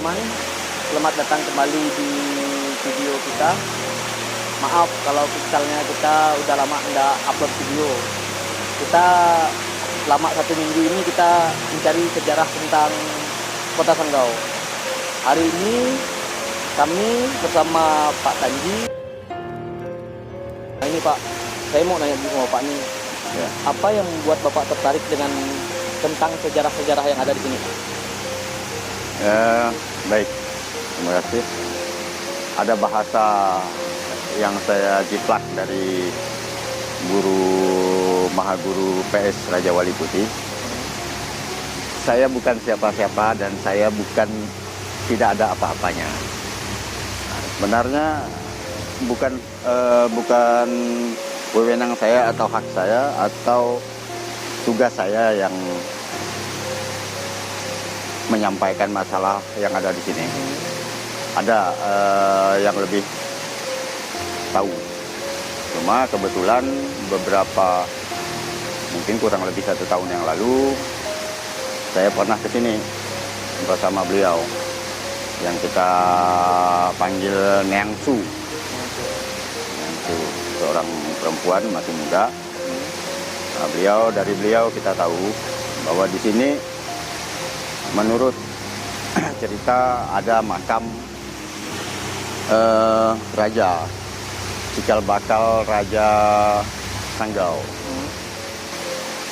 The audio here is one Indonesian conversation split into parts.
teman-teman, selamat datang kembali di video kita. Maaf kalau misalnya kita udah lama nggak upload video. Kita selama 1 minggu ini kita mencari sejarah tentang Kota Sanggau. Hari ini kami bersama Pak Tanji. Nah ini Pak, saya mau nanya sama Pak nih, Ya. apa yang membuat Bapak tertarik dengan tentang sejarah-sejarah yang ada di sini? Baik, terima kasih. Ada bahasa yang saya jiplak dari Mahaguru PS Raja Wali Putih. Saya bukan siapa-siapa dan saya tidak ada apa-apanya. Sebenarnya bukan wewenang saya atau hak saya atau tugas saya yang menyampaikan masalah yang ada di sini. Ada yang lebih tahu. Cuma kebetulan mungkin kurang lebih 1 tahun yang lalu saya pernah ke sini bersama beliau yang kita panggil Neangsu. Neangsu, seorang perempuan masih muda. Nah, dari beliau kita tahu bahwa di sini menurut cerita ada makam raja, cikal bakal Raja Sanggau.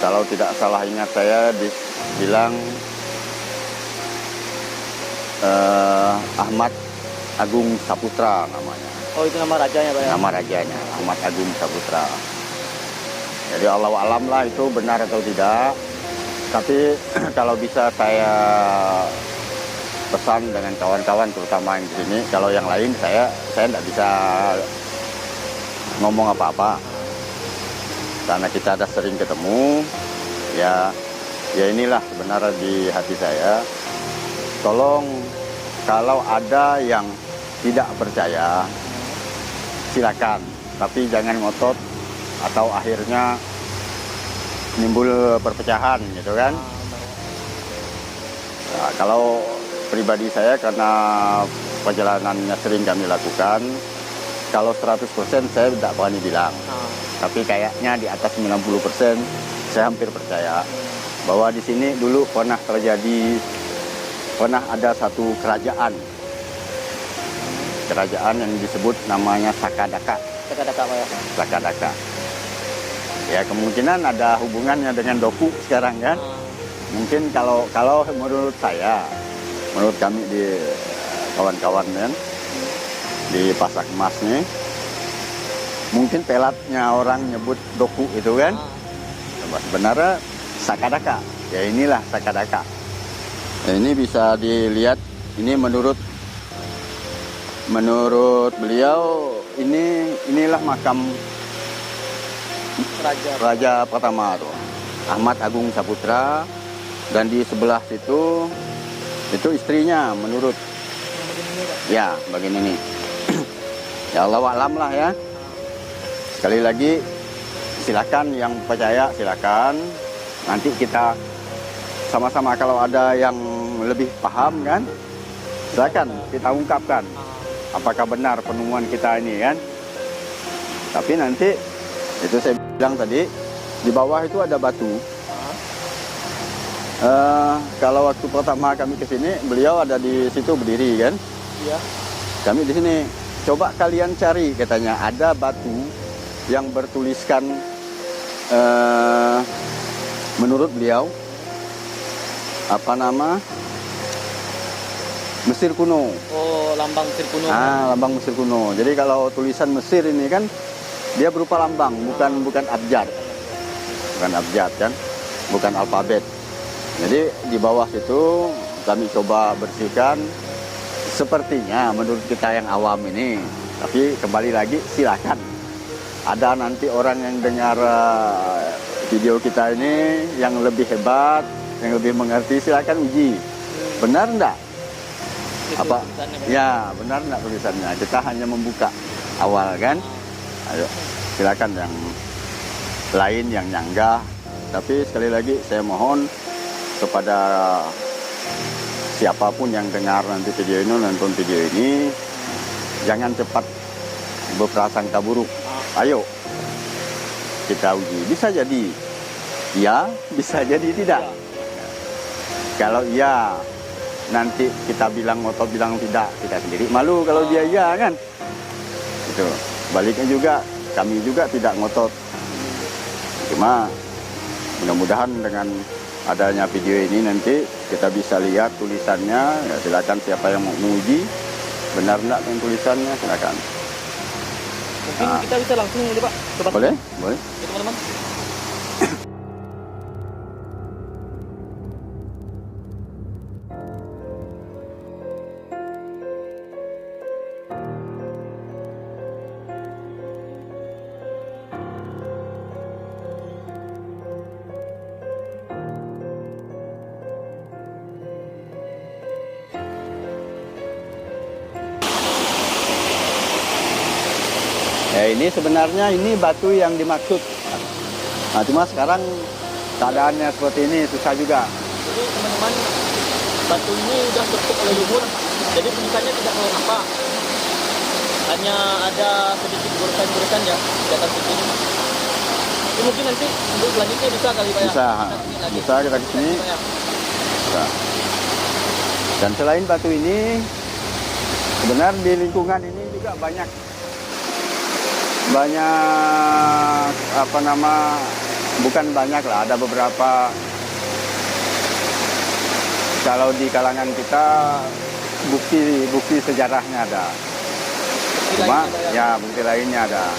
Kalau tidak salah ingat saya dibilang Ahmad Agung Saputra namanya. Oh itu nama rajanya Pak ya? Nama rajanya Ahmad Agung Saputra. Jadi Allah alam lah itu benar atau tidak. Tapi kalau bisa saya pesan dengan kawan-kawan terutama yang di sini, kalau yang lain saya tidak bisa ngomong apa-apa. Karena kita ada sering ketemu, ya inilah sebenarnya di hati saya. Tolong kalau ada yang tidak percaya, silakan. Tapi jangan ngotot atau akhirnya nimbul perpecahan gitu kan. Nah, kalau pribadi saya karena perjalanannya sering kami lakukan, kalau 100% saya tidak berani bilang. Tapi kayaknya di atas 90% saya hampir percaya bahwa di sini dulu pernah ada satu kerajaan yang disebut namanya Sakadaka. Sakadaka Pak ya? Sakadaka. Ya kemungkinan ada hubungannya dengan Doku sekarang kan. Mungkin kalau menurut kami di kawan-kawan kan di Pasak Emas nih, mungkin pelatnya orang nyebut Doku itu kan. Sebenarnya Sakadaka. Ya inilah Sakadaka. Nah, ini bisa dilihat, ini menurut beliau inilah makam Raja pertama tuh, Ahmad Agung Saputra, dan di sebelah situ itu istrinya menurut ya bagian ini. Ya Allah alam lah ya. Sekali lagi silakan yang percaya silakan. Nanti kita sama-sama kalau ada yang lebih paham kan, silakan kita ungkapkan apakah benar penemuan kita ini kan. Tapi nanti itu saya bilang tadi di bawah itu ada batu. Kalau waktu pertama kami ke sini, beliau ada di situ berdiri kan. Iya. Kami di sini coba kalian cari katanya ada batu yang bertuliskan menurut beliau apa nama Mesir kuno. Oh lambang Mesir kuno. Lambang Mesir kuno. Jadi kalau tulisan Mesir ini kan dia berupa lambang, bukan abjad. Bukan abjad kan, bukan alfabet. Jadi di bawah situ kami coba bersihkan. Sepertinya menurut kita yang awam ini, tapi kembali lagi silakan. Ada nanti orang yang dengar video kita ini yang lebih hebat, yang lebih mengerti, silakan uji. Benar enggak? Apa? Ya, benar enggak tulisannya? Kita hanya membuka awal kan. Ayo, silakan yang lain yang nyanggah. Tapi sekali lagi saya mohon kepada siapapun yang dengar nanti video ini, nonton video ini, jangan cepat berprasangka buruk. Ayo kita uji. Bisa jadi ya, bisa jadi tidak. Kalau iya, nanti kita bilang ngotot, bilang tidak, kita sendiri malu kalau dia iya kan. Itu. Baliknya juga, kami juga tidak ngotot. Cuma mudah-mudahan dengan adanya video ini nanti kita bisa lihat tulisannya. Ya, silakan siapa yang mau menguji benar enggak dengan tulisannya, silakan. Mungkin kita bisa langsung nih Pak. Coba Boleh? Boleh. ya, teman-teman. Ya, ini sebenarnya ini batu yang dimaksud. Nah, cuma sekarang keadaannya seperti ini susah juga. Jadi teman-teman, batu ini udah tertutup oleh lumpur, jadi tulisannya tidak terlalu nampak. Hanya ada sedikit goresan-goresan ya di atas sini. Ini mungkin nanti untuk selanjutnya bisa kali Pak ya? Bisa, Kita lagi. bisa kita kesini. Pak, ya? Bisa. Dan selain batu ini, sebenarnya di lingkungan ini juga banyak bukan banyak lah, ada beberapa. Kalau di kalangan kita bukti sejarahnya ada. Cuma ya bukti lainnya ada.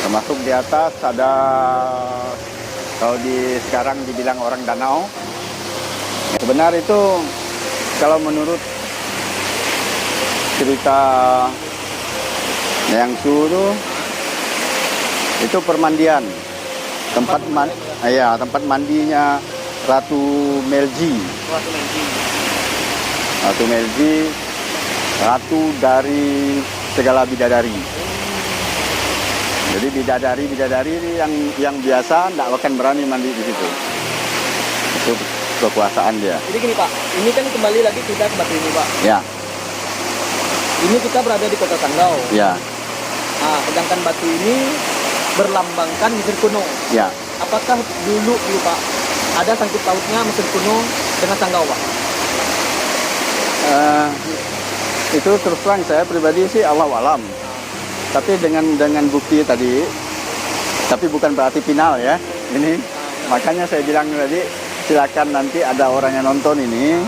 Termasuk di atas ada, kalau di sekarang dibilang orang danau. Sebenarnya itu kalau menurut cerita yang suruh itu permandian, tempat mandinya Ratu Melji. Ratu Melji, ratu dari segala bidadari. Jadi bidadari yang biasa tidak akan berani mandi di situ. Itu kekuasaan dia. Jadi gini Pak, ini kan kembali lagi kita ke batu ini Pak. Ya, Ini kita berada di Kota Sanggau. ya, Nah, sedangkan batu ini berlambangkan Mesir kuno. ya. Apakah dulu Pak ada sangkut pautnya Mesir kuno dengan Sanggau Pak? Itu terus terang saya pribadi sih Allah alam. Tapi dengan bukti tadi, tapi bukan berarti final ya. Ini makanya saya bilang tadi, silakan nanti ada orang yang nonton ini,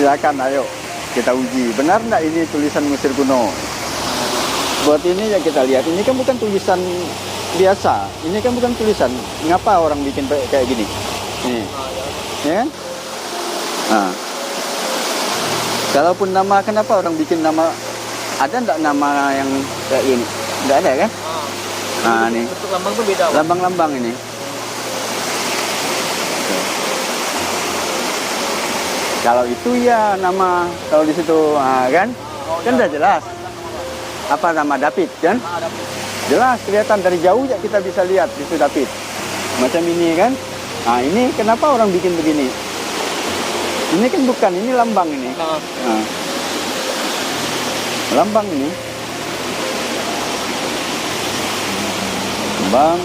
silakan ayo kita uji. Benar enggak ini tulisan Mesir kuno? Buat ini ya kita lihat, ini kan bukan tulisan biasa. Ini kan bukan tulisan. Ngapa orang bikin kayak gini? Ini. Ya kan? Nah. Kalaupun nama, kenapa orang bikin nama? Ada enggak nama yang kayak gini? Enggak ada kan? Nah, ini. Bentuk lambang tuh beda Pak. Lambang-lambang ini. Kalau itu ya nama, kalau di situ kan udah jelas. Apa nama David kan? Jelas kelihatan dari jauh ya kita bisa lihat itu David. Macam ini kan? Nah, ini kenapa orang bikin begini? Ini kan bukan, ini lambang ini. Nah. Lambang ini. Lambang,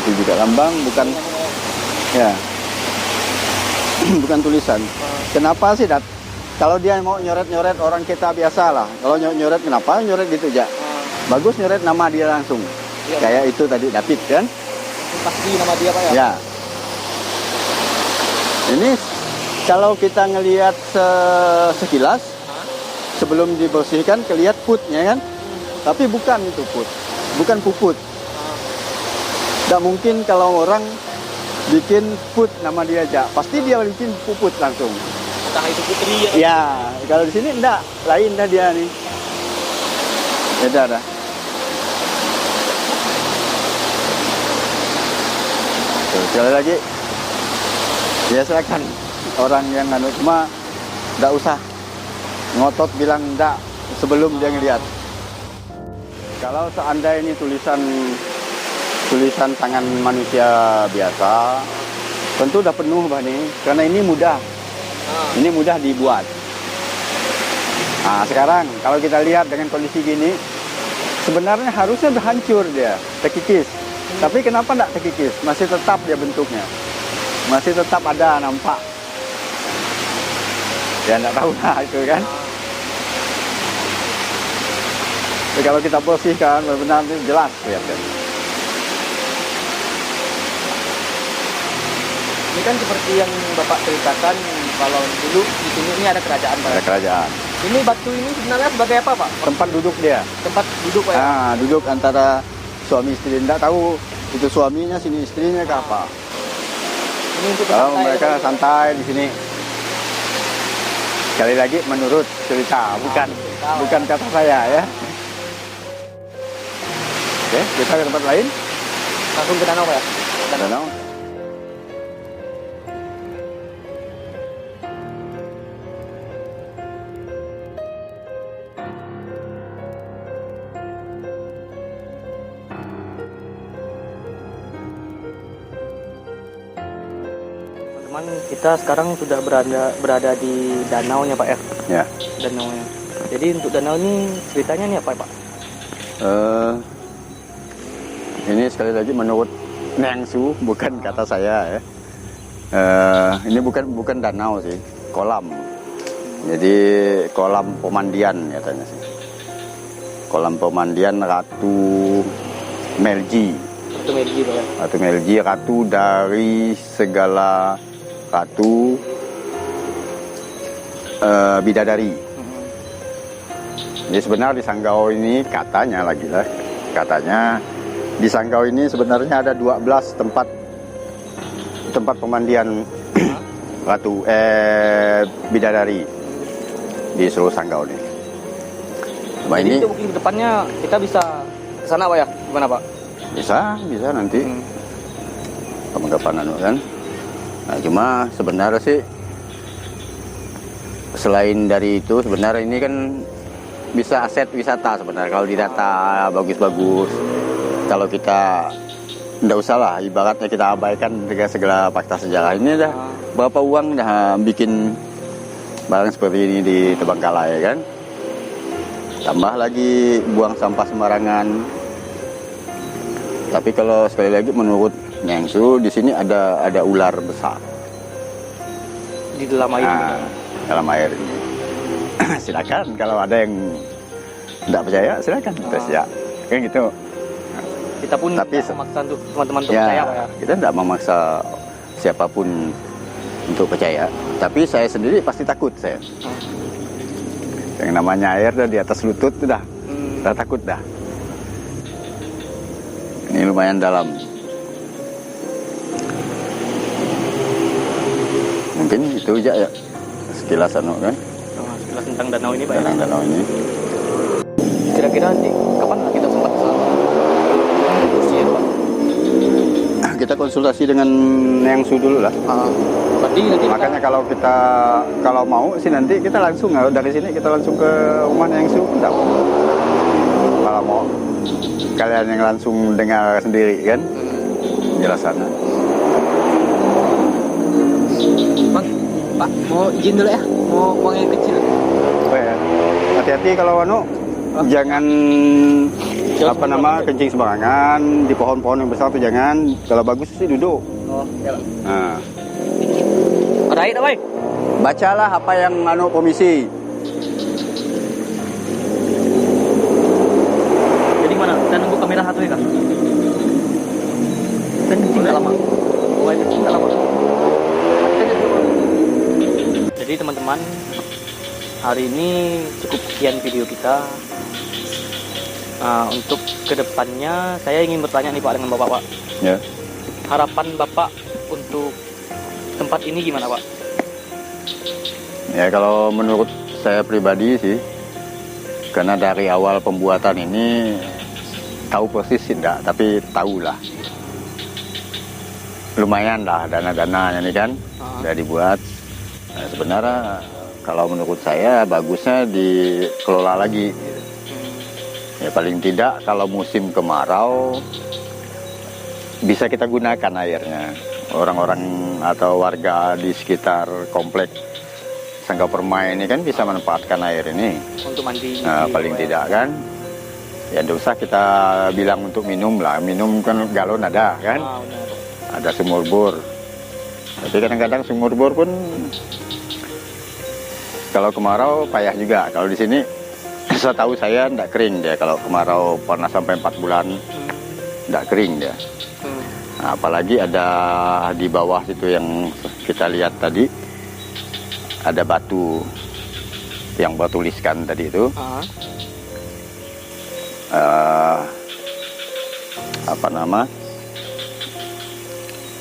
itu juga lambang, bukan ya. Bukan tulisan. Kenapa sih Dat? Kalau dia mau nyoret-nyoret orang kita biasa lah. Kalau nyoret kenapa nyoret gitu aja? Bagus nyoret nama dia langsung. Ya, kayak itu tadi David kan? Pasti nama dia Pak ya? Ya. Ini kalau kita ngelihat sekilas sebelum dibersihkan kelihatan putnya kan? Tapi bukan itu put. Bukan puput. Tidak mungkin kalau orang bikin put nama dia aja. Pasti dia bikin puput langsung. Entah itu putri ya. Ya, kalau di sini enggak, lain dah dia nih. Beda dah. Tuh, sekali lagi. Ya silakan orang yang cuma enggak usah ngotot bilang enggak sebelum dia ngelihat. Kalau seandainya ini tulisan tangan manusia biasa, tentu udah penuh Bah nih, karena ini mudah. Ini mudah dibuat. Nah, sekarang kalau kita lihat dengan kondisi gini, sebenarnya harusnya udah hancur dia, terkikis. Tapi kenapa enggak terkikis? Masih tetap dia bentuknya. Masih tetap ada nampak. Ya enggak tahu lah itu kan. Jadi kalau kita bersihkan benar-benar jelas kelihatan. Ini kan seperti yang Bapak ceritakan, kalau dulu di sini ini ada kerajaan, Pak. Ada kerajaan. Ini batu ini sebenarnya sebagai apa, Pak? Tempat duduk dia. Tempat duduk, Pak ya? Nah, duduk antara suami istri. Enggak tahu itu suaminya, sini istrinya ke apa. Ini untuk Kalau bersantai, mereka Pak. santai di sini. Sekali lagi menurut cerita, bukan kata saya ya. Oke, kita ke tempat lain. Langsung ke danau, Pak ya? Danau. Teman, kita sekarang sudah berada di danaunya, Pak ya? Ya. Danaunya. Jadi untuk danau ini ceritanya nih apa, Pak? Ini sekali lagi menurut Nengsu, bukan kata saya ya. Ini bukan danau sih, kolam. Jadi kolam pemandian katanya sih. Kolam pemandian Ratu Melji. Ratu Melji, Pak ya? Ratu Melji, ratu dari segala ratu bidadari. Jadi sebenarnya di Sanggau ini katanya di Sanggau ini sebenarnya ada 12 tempat pemandian ratu bidadari di seluruh Sanggau ini. Nah, Jadi ini itu mungkin ke depannya kita bisa ke sana, Pak ya? Gimana, Pak? bisa nanti kapan-kapan kan. Nah, cuma sebenarnya sih selain dari itu sebenarnya ini kan bisa aset wisata sebenarnya kalau didata bagus-bagus. Kalau kita nggak usah lah ibaratnya kita abaikan dengan segala fakta sejarah ini dah berapa uang dah bikin barang seperti ini di Terbengkalai kan. Tambah lagi buang sampah sembarangan. Tapi kalau sekali lagi menurut Nengsu di sini ada ular besar Di dalam air. Dalam air ini. Silakan kalau ada yang tidak percaya silakan tes ya. Kayak gitu. Kita pun Tapi tidak memaksa untuk teman-teman untuk percaya, Pak ya? kita tidak memaksa siapapun untuk percaya. Tapi saya sendiri pasti takut saya. Yang namanya air dah di atas lutut sudah takut dah. Ini lumayan dalam. Mungkin itu aja ya sekilas kan. Sekilas tentang danau ini, Pak ya? Tentang danau ini. Kira-kira nanti kapan lah kita sempat kesana? Kita konsultasi dengan Nengsu dulu lah. Berarti nanti Makanya kalau mau sih nanti kita langsung dari sini kita langsung ke rumah Nengsu enggak mau. Kalau mau kalian yang langsung dengar sendiri kan penjelasannya. Bang, Pak, mau izin dulu ya? Mau buang air kecil. Oh ya. Hati-hati kalau jangan kencing sembarangan di pohon-pohon yang besar tuh jangan. Kalau bagus sih duduk. Oh, ya, Pak. Nah. Ada air, Pak? Bacalah apa yang komisi. Jadi gimana? Kita nunggu kamera satu ya, Kak? Kita kencing nggak lama. Oh, air kencing nggak lama. Jadi teman-teman, hari ini cukup sekian video kita. Untuk kedepannya saya ingin bertanya nih Pak dengan Bapak, Pak. Ya. Harapan Bapak untuk tempat ini gimana, Pak? Ya kalau menurut saya pribadi sih, karena dari awal pembuatan ini tahu persis sih enggak, tapi tahulah. Lumayan lah dana-dananya nih kan, udah dibuat. Nah, sebenarnya kalau menurut saya bagusnya dikelola lagi. Ya paling tidak kalau musim kemarau bisa kita gunakan airnya. Orang-orang atau warga di sekitar komplek Sanggau Permai ini kan bisa manfaatkan air ini. Untuk mandi. Paling tidak kan. Ya tidak usah kita bilang untuk minum lah. Minum kan galon ada kan. Benar. Ada sumur bor. Tapi kadang-kadang sumur bor pun kalau kemarau payah juga. Kalau di sini setahu saya tidak kering dia. Kalau kemarau pernah sampai 4 bulan tidak kering dia. Nah, apalagi ada di bawah situ yang kita lihat tadi ada batu yang buat tuliskan tadi itu. Apa nama?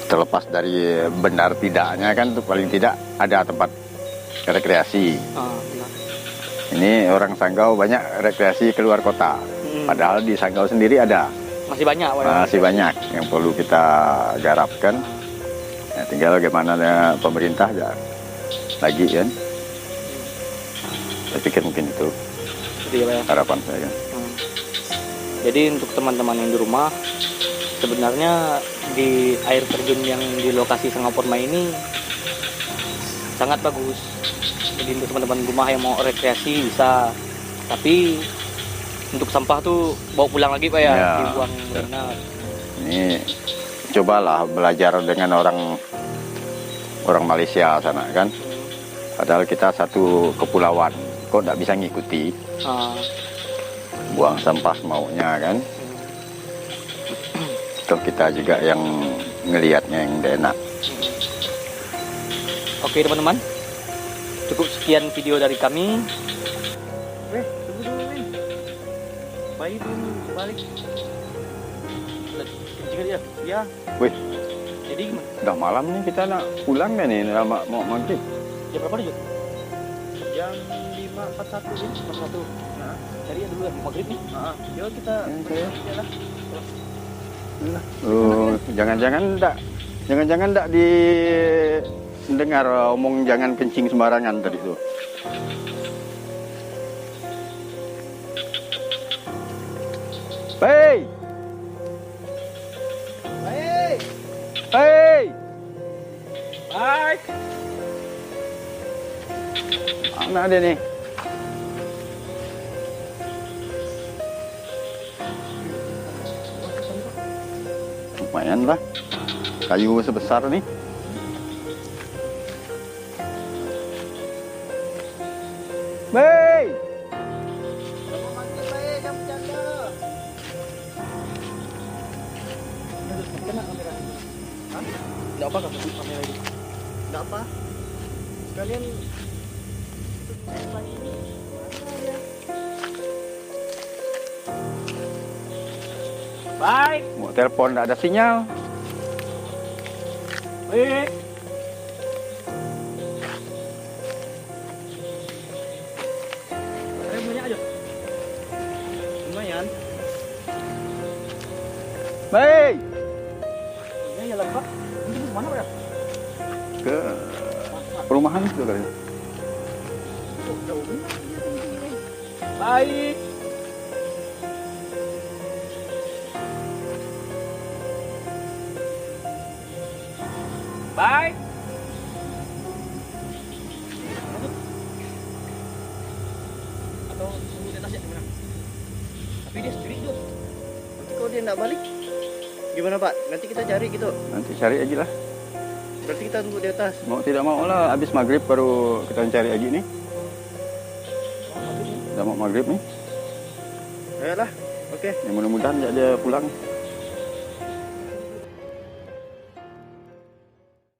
Terlepas dari benar tidaknya kan tuh paling tidak ada tempat rekreasi. Benar. Ini orang Sanggau banyak rekreasi keluar kota. Padahal di Sanggau sendiri ada. Masih banyak. Masih banyak yang perlu kita garapkan. Ya, tinggal bagaimana pemerintah ya, lagi kan. Saya pikir mungkin itu harapan saya. Jadi untuk teman-teman yang di rumah, sebenarnya di air terjun yang di lokasi Sanggau Permai ini sangat bagus. Jadi untuk teman-teman rumah yang mau rekreasi bisa, tapi untuk sampah tuh bawa pulang lagi Pak ya, dibuang benar. Ini cobalah belajar dengan orang Malaysia sana kan. Padahal kita satu kepulauan, kok tidak bisa ngikuti. Buang sampah maunya kan. Toh kita juga yang ngelihatnya yang tidak enak. Oke teman-teman, cukup sekian video dari kami. Tunggu dulu nih. Bayi dulu balik. Kencing dia. Ya. Wih, Jadi gimana? udah malam nih kita nak pulang kan nih, mau maghrib. Jam berapa nih, Jod? Jam 5.41 nih. 1. Nah, cari ya dulu ya maghrib nih. Yuk kita jalan. Jangan-jangan enggak dengar omong jangan kencing sembarangan tadi tuh. Hei! Baik. Hei! Baik. Mana dia nih? Lumayan lah. Kayu sebesar nih. Hei! Enggak apa kamu kamera ini. Enggak apa. Sekalian Baik. mau telepon enggak ada sinyal. Baik. Banyak aja. Lumayan. Hei! Ini jalan Pak. Ini kemana Pak ya? Ke perumahan itu kali. Baik. Baik. Atau tunggu di atas ya gimana? Tapi dia sendiri tuh. Nanti kalau dia nggak balik, gimana Pak? Nanti kita cari gitu. Nanti cari aja lah. Berarti kita tunggu di atas. Mau tidak mau lah, habis maghrib baru kita cari lagi nih. Udah mau maghrib nih. Ayolah, oke. Ya mudah-mudahan dia pulang.